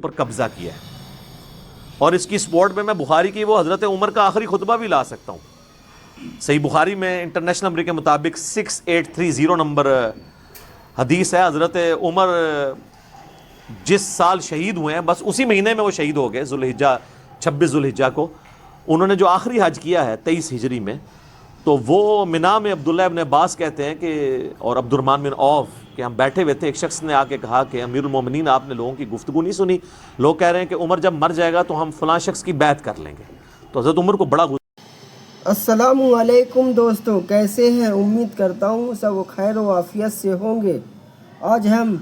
پر قبضہ کیا ہے، اور اس کی سپورٹ میں بخاری کی وہ حضرت عمر کا آخری خطبہ بھی لا سکتا ہوں۔ صحیح بخاری میں انٹرنیشنل نمبر کے مطابق 6830 نمبر حدیث ہے۔ حضرت عمر جس سال شہید ہوئے ہیں، بس اسی مہینے میں وہ شہید ہو گئے، 26 ذوالحجہ کو۔ انہوں نے جو آخری حج کیا ہے 23 ہجری میں، تو وہ منا میں عبداللہ ابن عباس کہتے ہیں کہ اور عبد الرحمن بن عوف کہ ہم بیٹھے ہوئے تھے، ایک شخص نے آ کے کہا کہ امیر المومنین آپ نے لوگوں کی گفتگو نہیں سنی، لوگ کہہ رہے ہیں کہ عمر جب مر جائے گا تو ہم فلاں شخص کی بیعت کر لیں گے۔ تو حضرت عمر کو بڑا السلام علیکم دوستوں، کیسے ہیں؟ امید کرتا ہوں سب خیر و عافیت سے ہوں گے۔ آج ہم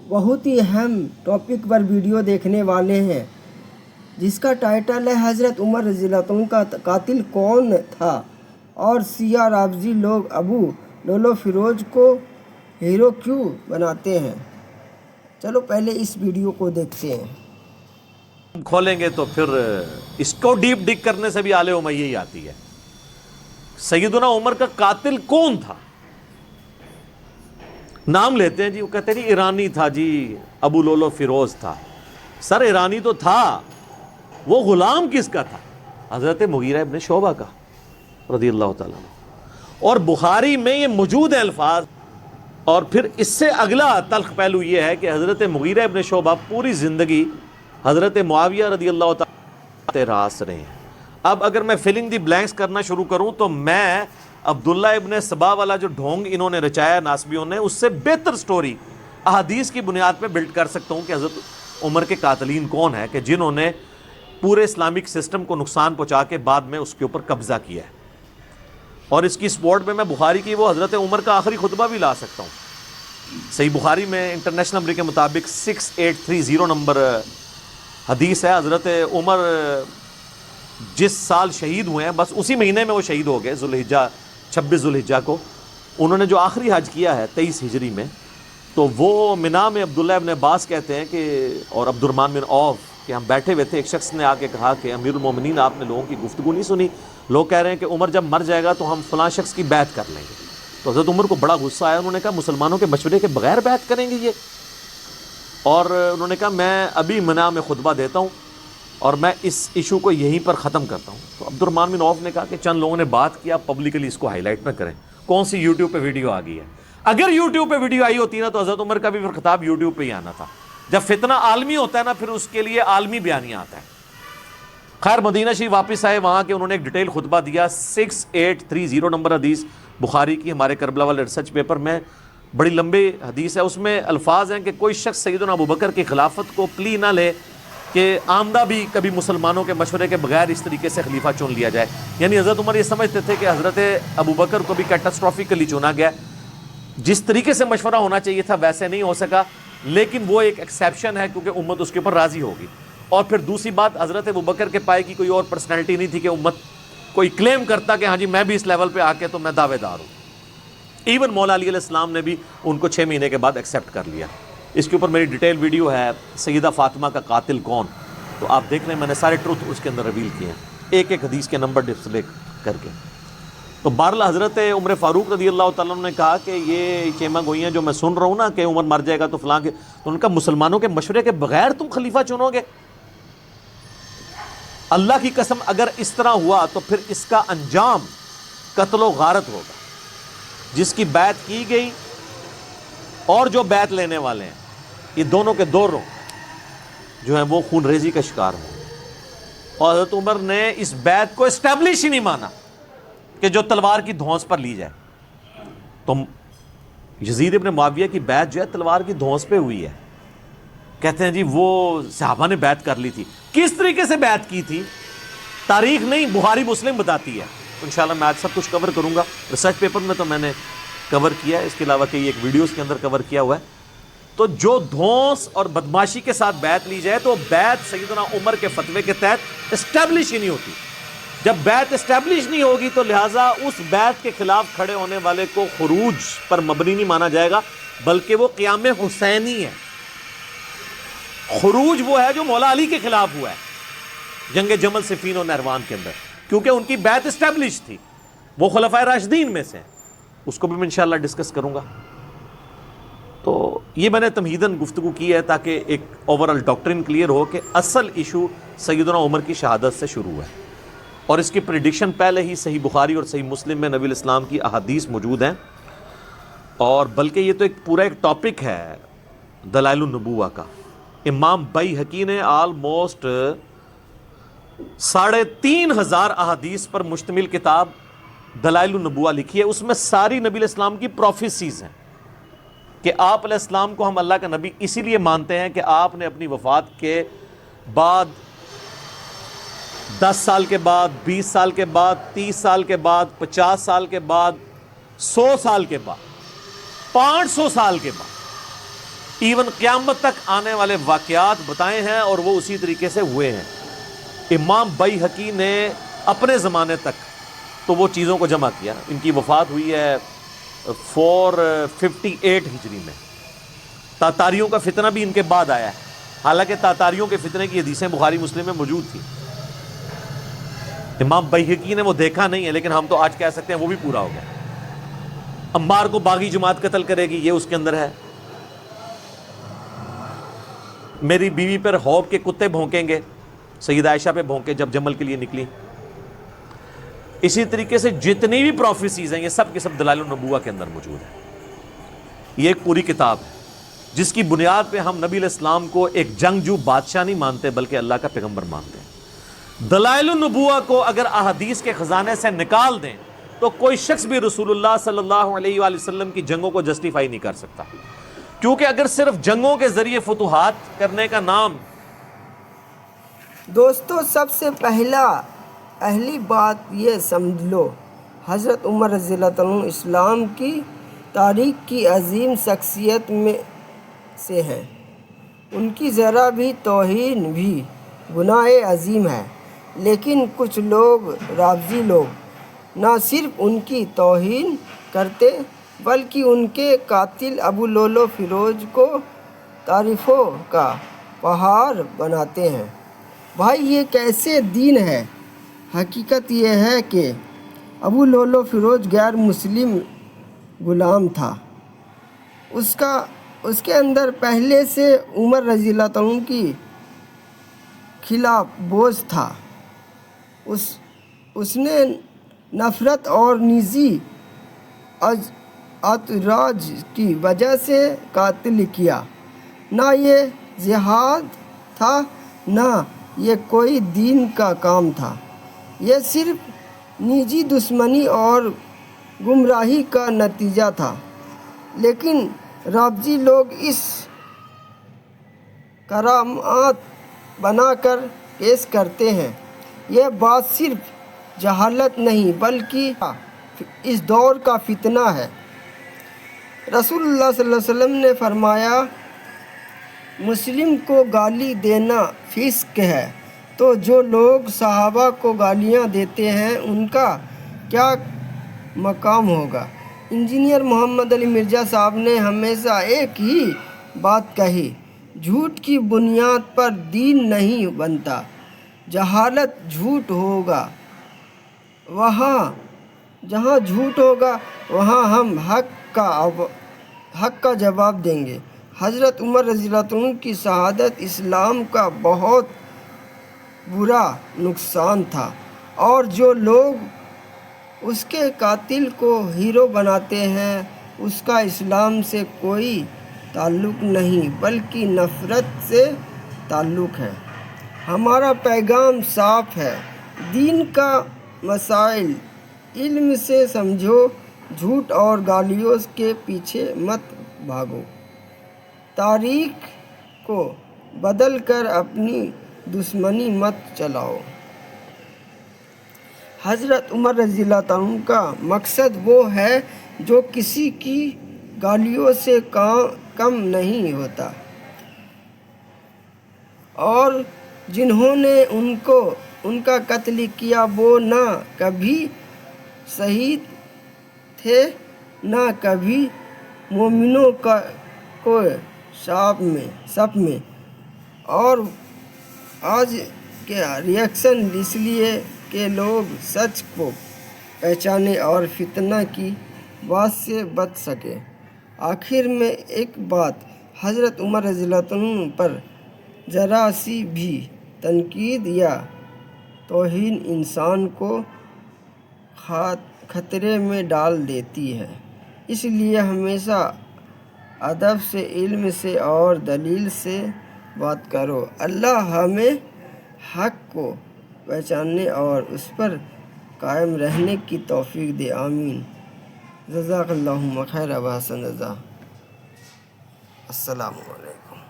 بہت ہی اہم ٹاپک پر ویڈیو دیکھنے والے ہیں، جس کا ٹائٹل ہے حضرت عمر رضی اللہ عنہ کا قاتل کون تھا، اور سیاہ رافضی لوگ ابو لولو فیروز کو ہیرو کیوں بناتے ہیں۔ چلو پہلے اس ویڈیو کو دیکھتے ہیں۔ کھولیں گے تو پھر اس کو ڈیپ ڈگ کرنے سے بھی آل امیہ ہی آتی ہے۔ سیدنا عمر کا قاتل کون تھا؟ نام لیتے ہیں جی، وہ کہتے ہیں جی ایرانی تھا، جی ابو لولو فیروز تھا۔ سر ایرانی تو تھا، وہ غلام کس کا تھا؟ حضرت مغیرہ ابن شعبہ کا رضی اللہ تعالیٰ عنہ۔ اور بخاری میں یہ موجود ہے الفاظ۔ اور پھر اس سے اگلا تلخ پہلو یہ ہے کہ حضرت مغیرہ ابن شعبہ پوری زندگی حضرت معاویہ رضی اللہ تعالیٰ راس رہے ہیں۔ اب اگر میں فلنگ دی بلینکس کرنا شروع کروں تو میں عبداللہ ابن سبا والا جو ڈھونگ انہوں نے رچایا ناسبیوں نے، اس سے بہتر سٹوری احادیث کی بنیاد پہ بلڈ کر سکتا ہوں کہ حضرت عمر کے قاتلین کون ہیں، کہ جنہوں نے پورے اسلامک سسٹم کو نقصان پہنچا کے بعد میں اس کے اوپر قبضہ کیا ہے۔ اور اس کی سپورٹ میں بخاری کی وہ حضرت عمر کا آخری خطبہ بھی لا سکتا ہوں۔ صحیح بخاری میں انٹرنیشنل نمبر کے مطابق 6830 نمبر حدیث ہے۔ حضرت عمر جس سال شہید ہوئے ہیں، بس اسی مہینے میں وہ شہید ہو گئے، 26 ذوالحجہ کو۔ انہوں نے جو آخری حج کیا ہے 23 ہجری میں، تو وہ منا میں عبداللہ ابن عباس کہتے ہیں کہ اور عبد الرحمن بن عوف کہ ہم بیٹھے ہوئے تھے، ایک شخص نے آ کے کہا کہ امیر المومنین آپ نے لوگوں کی گفتگو نہیں سنی، لوگ کہہ رہے ہیں کہ عمر جب مر جائے گا تو ہم فلاں شخص کی بیعت کر لیں گے۔ تو حضرت عمر کو بڑا غصہ آیا، انہوں نے کہا مسلمانوں کے مشورے کے بغیر بیعت کریں گے یہ؟ اور انہوں نے کہا میں ابھی منا میں خطبہ دیتا ہوں اور میں اس ایشو کو یہیں پر ختم کرتا ہوں۔ تو عبد الرحمن بن عوف نے کہا کہ چند لوگوں نے بات کیا، پبلکلی اس کو ہائی لائٹ نہ کریں۔ کون سی یوٹیوب پہ ویڈیو آ گئی ہے؟ اگر یوٹیوب پہ ویڈیو آئی ہوتی نا تو حضرت عمر کا بھی پھر خطاب یوٹیوب پہ ہی آنا تھا۔ جب فتنہ عالمی ہوتا ہے نا، پھر اس کے لیے عالمی بیانیہ آتا ہے۔ خیر مدینہ شریف واپس آئے، وہاں کے انہوں نے ایک ڈیٹیل خطبہ دیا، 6830 نمبر حدیث بخاری کی، ہمارے کربلا والے ریسرچ پیپر میں بڑی لمبی حدیث ہے۔ اس میں الفاظ ہیں کہ کوئی شخص سیدنا ابوبکر کی خلافت کو پلی نہ لے کہ آمدہ بھی کبھی مسلمانوں کے مشورے کے بغیر اس طریقے سے خلیفہ چن لیا جائے۔ یعنی حضرت عمر یہ سمجھتے تھے کہ حضرت ابوبکر کو بھی کیٹاسٹرافیکلی چنا گیا، جس طریقے سے مشورہ ہونا چاہیے تھا ویسے نہیں ہو سکا، لیکن وہ ایک ایکسیپشن ہے کیونکہ امت اس کے اوپر راضی ہوگی۔ اور پھر دوسری بات، حضرت ابوبکر کے پائے کی کوئی اور پرسنالٹی نہیں تھی کہ امت کوئی کلیم کرتا کہ ہاں جی میں بھی اس لیول پہ آ کے تو میں دعوے دار ہوں۔ ایون مولا علی علیہ السلام نے بھی ان کو 6 مہینے کے بعد ایکسیپٹ کر لیا۔ اس کے اوپر میری ڈیٹیل ویڈیو ہے، سیدہ فاطمہ کا قاتل کون، تو آپ دیکھ لیں، میں نے سارے ٹروتھ اس کے اندر ریویل کیے ہیں، ایک ایک حدیث کے نمبر ڈسپلے کر کے۔ تو بہرحال حضرت عمر فاروق رضی اللہ تعالیٰ عنہ نے کہا کہ یہ چیمہ گوئیاں جو میں سن رہا ہوں نا کہ عمر مر جائے گا تو فلاں کے، تو ان کا مسلمانوں کے مشورے کے بغیر تم خلیفہ چنو گے؟ اللہ کی قسم اگر اس طرح ہوا تو پھر اس کا انجام قتل و غارت ہوگا۔ جس کی بیعت کی گئی اور جو بیعت لینے والے ہیں، یہ دونوں کے دونوں جو ہیں وہ خون ریزی کا شکار ہوں۔ اور حضرت عمر نے اس بیعت کو اسٹیبلش ہی نہیں مانا کہ جو تلوار کی دھونس پر لی جائے۔ تو یزید ابن معاویہ کی بیعت جو ہے تلوار کی دھونس پہ ہوئی ہے۔ کہتے ہیں جی وہ صحابہ نے بیعت کر لی تھی، کس طریقے سے بیعت کی تھی تاریخ نہیں، بخاری مسلم بتاتی ہے۔ انشاءاللہ میں آج سب کچھ کور کروں گا، ریسرچ پیپر میں تو میں نے کور کیا ہے، اس کے علاوہ کئی ایک ویڈیوز کے اندر کور کیا ہوا ہے۔ تو جو دھونس اور بدماشی کے ساتھ بیعت لی جائے تو بیعت سیدنا عمر کے فتوے کے تحت اسٹیبلش ہی نہیں ہوتی۔ جب بیعت اسٹیبلش نہیں ہوگی تو لہٰذا اس بیعت کے خلاف کھڑے ہونے والے کو خروج پر مبنی نہیں مانا جائے گا، بلکہ وہ قیام حسینی ہے۔ خروج وہ ہے جو مولا علی کے خلاف ہوا ہے جنگ جمل صفین و نہروان کے اندر، کیونکہ ان کی بیعت اسٹیبلش تھی، وہ خلفائے راشدین میں سے ہیں۔ اس کو بھی میں انشاءاللہ ڈسکس کروں گا۔ تو یہ میں نے تمہیداً گفتگو کی ہے تاکہ ایک اوورال ڈاکٹرن کلیئر ہو کہ اصل ایشو سیدنا عمر کی شہادت سے شروع ہے، اور اس کی پریڈکشن پہلے ہی صحیح بخاری اور صحیح مسلم میں نبی الاسلام کی احادیث موجود ہیں، اور بلکہ یہ تو ایک پورا ایک ٹاپک ہے دلائل النبوہ کا۔ امام بیہقی نے آلموسٹ 3500 احادیث پر مشتمل کتاب دلائل النبوہ لکھی ہے، اس میں ساری نبی الاسلام کی پروفیسیز ہیں کہ آپ علیہ السلام کو ہم اللہ کا نبی اسی لیے مانتے ہیں کہ آپ نے اپنی وفات کے بعد 10 سال کے بعد، 20 سال کے بعد، 30 سال کے بعد، 50 سال کے بعد، 100 سال کے بعد، 500 سال کے بعد، ایون قیامت تک آنے والے واقعات بتائے ہیں، اور وہ اسی طریقے سے ہوئے ہیں۔ امام بیہقی نے اپنے زمانے تک تو وہ چیزوں کو جمع کیا۔ ان کی وفات ہوئی ہے 458 ہجری میں۔ تاتاریوں کا فتنہ بھی ان کے بعد آیا ہے، حالانکہ تاتاریوں کے فتنے کی حدیثیں بخاری مسلم میں موجود تھیں۔ امام بیہقی نے وہ دیکھا نہیں ہے، لیکن ہم تو آج کہہ سکتے ہیں وہ بھی پورا ہو گیا۔ عمار کو باغی جماعت قتل کرے گی، یہ اس کے اندر ہے۔ میری بیوی پر خوف کے کتے بھونکیں گے، سیدہ عائشہ پہ بھونکے جب جمل کے لیے نکلی۔ اسی طریقے سے جتنی بھی پروفیسیز ہیں یہ سب کے سب دلائل النبوہ کے اندر موجود ہیں۔ یہ ایک پوری کتاب ہے جس کی بنیاد پہ ہم نبی علیہ السلام کو ایک جنگجو بادشاہ نہیں مانتے بلکہ اللہ کا پیغمبر مانتے ہیں۔ دلائل النبوہ کو اگر احادیث کے خزانے سے نکال دیں تو کوئی شخص بھی رسول اللہ صلی اللہ علیہ وآلہ وسلم کی جنگوں کو جسٹیفائی نہیں کر سکتا، کیونکہ اگر صرف جنگوں کے ذریعے فتوحات کرنے کا نام۔ دوستو، سب سے پہلی بات یہ سمجھ لو، حضرت عمر رضی اللہ عنہ اسلام کی تاریخ کی عظیم شخصیت میں سے ہیں۔ ان کی ذرا بھی توہین بھی گناہ عظیم ہے، لیکن کچھ لوگ، رافضی لوگ، نہ صرف ان کی توہین کرتے بلکہ ان کے قاتل ابو لولو فیروز کو تعریفوں کا پہاڑ بناتے ہیں۔ بھائی، یہ کیسے دین ہے؟ حقیقت یہ ہے کہ ابو لولو فیروز غیر مسلم غلام تھا۔ اس کے اندر پہلے سے عمر رضی اللہ عنہ کی خلاف بوجھ تھا۔ اس نے نفرت اور نجی اعتراض کی وجہ سے قتل کیا۔ نہ یہ جہاد تھا، نہ یہ کوئی دین کا کام تھا، یہ صرف نجی دشمنی اور گمراہی کا نتیجہ تھا۔ لیکن رافضی لوگ اس کرامات بنا کر پیش کرتے ہیں۔ یہ بات صرف جہالت نہیں بلکہ اس دور کا فتنہ ہے۔ رسول اللہ صلی اللہ علیہ وسلم نے فرمایا، مسلم کو گالی دینا فسق ہے، تو جو لوگ صحابہ کو گالیاں دیتے ہیں ان کا کیا مقام ہوگا؟ انجینئر محمد علی مرزا صاحب نے ہمیشہ ایک ہی بات کہی، جھوٹ کی بنیاد پر دین نہیں بنتا۔ جہالت جھوٹ ہوگا، جہاں جھوٹ ہوگا وہاں ہم حق کا جواب دیں گے۔ حضرت عمر رضی اللہ عنہ کی شہادت اسلام کا بہت برا نقصان تھا، اور جو لوگ اس کے قاتل کو ہیرو بناتے ہیں اس کا اسلام سے کوئی تعلق نہیں بلکہ نفرت سے تعلق ہے۔ ہمارا پیغام صاف ہے، دین کا مسائل علم سے سمجھو، جھوٹ اور گالیوں کے پیچھے مت بھاگو، تاریخ کو بدل کر اپنی دشمنی مت چلاؤ۔ حضرت عمر رضی اللہ عنہ کا مقصد وہ ہے جو کسی کی گالیوں سے کم نہیں ہوتا، اور جنہوں نے ان کا قتل کیا وہ نہ کبھی شہید تھے نہ کبھی مومنوں کو صف میں۔ اور آج کے ریئیکشن اس لیے کہ لوگ سچ کو پہچانے اور فتنہ کی بات سے بچ سکے۔ آخر میں ایک بات، حضرت عمر رضی اللہ عنہ پر ذرا سی بھی تنقید یا توہین انسان کو خطرے میں ڈال دیتی ہے، اس لیے ہمیشہ ادب سے، علم سے اور دلیل سے بات کرو۔ اللہ ہمیں حق کو پہچاننے اور اس پر قائم رہنے کی توفیق دے، آمین۔ جزاک اللہ خیر و احسن جزا۔ السلام علیکم۔